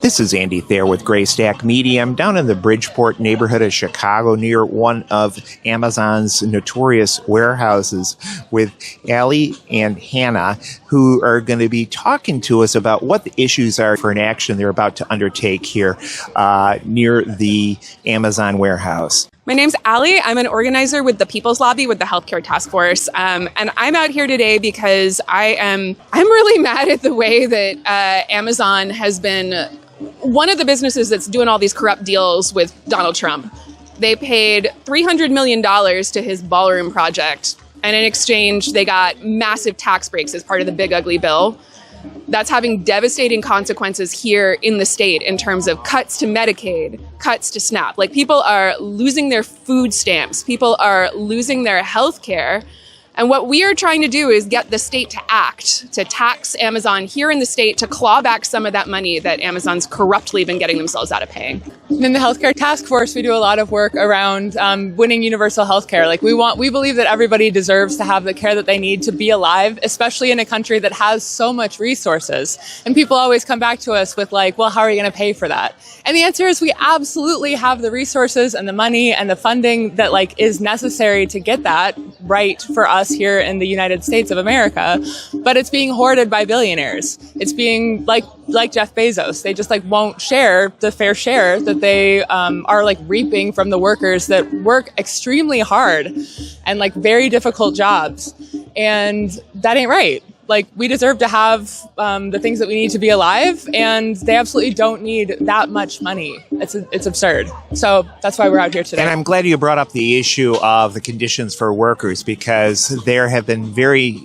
This is Andy Thayer with Graystack Media. I'm down in the Bridgeport neighborhood of Chicago near one of Amazon's notorious warehouses with Allie and Hannah, who are going to be talking to us about what the issues are for an action they're about to undertake here near the Amazon warehouse. My name's Allie. I'm an organizer with the People's Lobby with the Healthcare Task Force. And I'm out here today because I'm really mad at the way that Amazon has been one of the businesses that's doing all these corrupt deals with Donald Trump. They paid $300 million to his ballroom project. And in exchange, they got massive tax breaks as part of the big ugly bill. That's having devastating consequences here in the state in terms of cuts to Medicaid, cuts to SNAP. Like, people are losing their food stamps. People are losing their health care. And what we are trying to do is get the state to act, to tax Amazon here in the state, to claw back some of that money that Amazon's corruptly been getting themselves out of paying. In the Healthcare Task Force, we do a lot of work around winning universal health care. Like, we believe that everybody deserves to have the care that they need to be alive, especially in a country that has so much resources. And people always come back to us with like, well, how are you going to pay for that? And the answer is we absolutely have the resources and the money and the funding that like is necessary to get that right for us here in the United States of America, but it's being hoarded by billionaires. It's being like Jeff Bezos. They just like won't share the fair share that they are like reaping from the workers that work extremely hard and like very difficult jobs. And that ain't right. Like, we deserve to have the things that we need to be alive, and they absolutely don't need that much money. It's absurd. So that's why we're out here today. And I'm glad you brought up the issue of the conditions for workers, because there have been very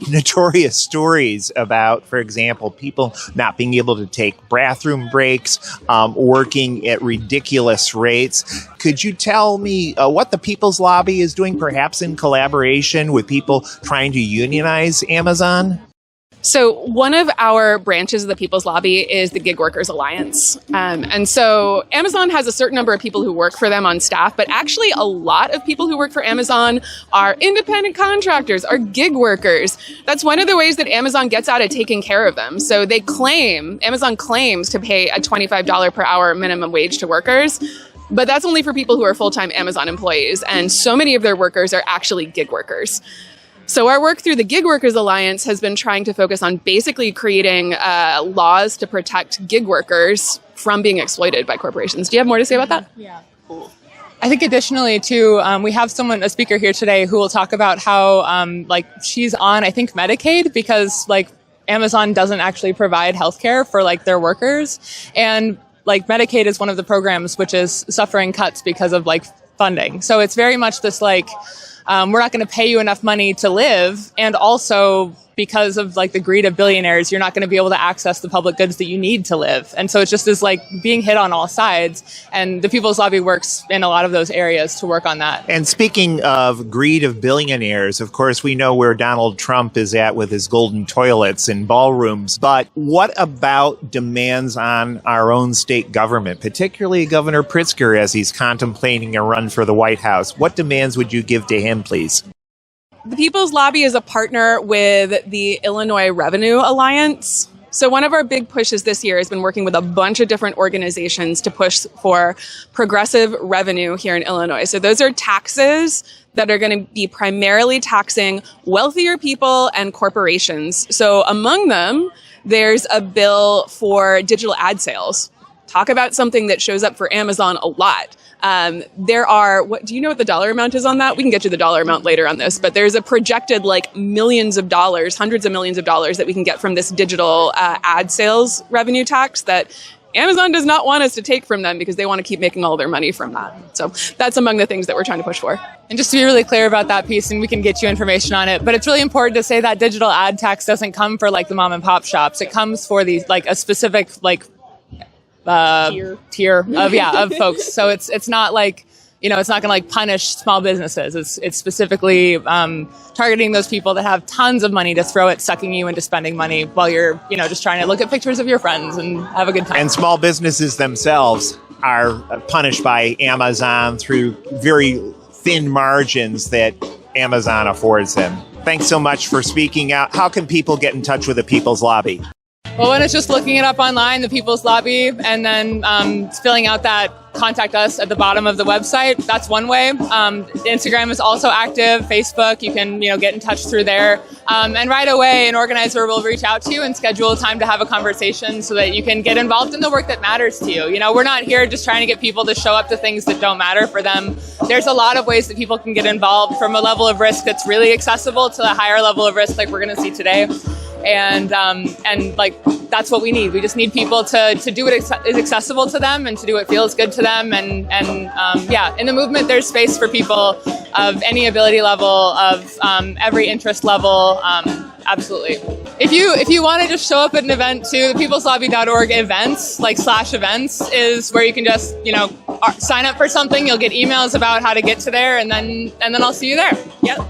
notorious stories about, for example, people not being able to take bathroom breaks, working at ridiculous rates. Could you tell me what the People's Lobby is doing, perhaps in collaboration with people trying to unionize Amazon? So one of our branches of the People's Lobby is the Gig Workers Alliance. And so Amazon has a certain number of people who work for them on staff, but actually a lot of people who work for Amazon are independent contractors, are gig workers. That's one of the ways that Amazon gets out of taking care of them. So Amazon claims to pay a $25 per hour minimum wage to workers, but that's only for people who are full-time Amazon employees. And so many of their workers are actually gig workers. So our work through the Gig Workers Alliance has been trying to focus on basically creating laws to protect gig workers from being exploited by corporations. Do you have more to say about that? Yeah. I think additionally, too, we have a speaker here today who will talk about how, she's on, I think, Medicaid because, Amazon doesn't actually provide healthcare for, their workers. And, Medicaid is one of the programs which is suffering cuts because of, funding. So it's very much this, we're not going to pay you enough money to live. And also, because of the greed of billionaires, you're not going to be able to access the public goods that you need to live. And so it's just this being hit on all sides. And the People's Lobby works in a lot of those areas to work on that. And speaking of greed of billionaires, of course, we know where Donald Trump is at with his golden toilets and ballrooms. But what about demands on our own state government, particularly Governor Pritzker as he's contemplating a run for the White House? What demands would you give to him, please? The People's Lobby is a partner with the Illinois Revenue Alliance. So one of our big pushes this year has been working with a bunch of different organizations to push for progressive revenue here in Illinois. So those are taxes that are going to be primarily taxing wealthier people and corporations. So among them, there's a bill for digital ad sales. Talk about something that shows up for Amazon a lot. Do you know what the dollar amount is on that? We can get you the dollar amount later on this, but there's a projected millions of dollars, hundreds of millions of dollars that we can get from this digital ad sales revenue tax that Amazon does not want us to take from them because they want to keep making all their money from that. So that's among the things that we're trying to push for. And just to be really clear about that piece, and we can get you information on it, but it's really important to say that digital ad tax doesn't come for the mom and pop shops. It comes for these a specific tier of folks. So it's not it's not going to punish small businesses. It's specifically targeting those people that have tons of money to throw at sucking you into spending money while you're just trying to look at pictures of your friends and have a good time. And small businesses themselves are punished by Amazon through very thin margins that Amazon affords them. Thanks so much for speaking out. How can people get in touch with the People's Lobby? Well, when it's just looking it up online, the People's Lobby, and then filling out that contact us at the bottom of the website. That's one way. Instagram is also active. Facebook, you can get in touch through there. And right away, an organizer will reach out to you and schedule a time to have a conversation so that you can get involved in the work that matters to you. We're not here just trying to get people to show up to things that don't matter for them. There's a lot of ways that people can get involved, from a level of risk that's really accessible to a higher level of risk like we're going to see today. And like, that's what we need. We just need people to do what is accessible to them and to do what feels good to them. And yeah, in the movement, there's space for people of any ability level, of every interest level. Absolutely. If you want to just show up at an event too, the peopleslobby.org events, /events, is where you can just, sign up for something. You'll get emails about how to get to there, and then I'll see you there. Yep.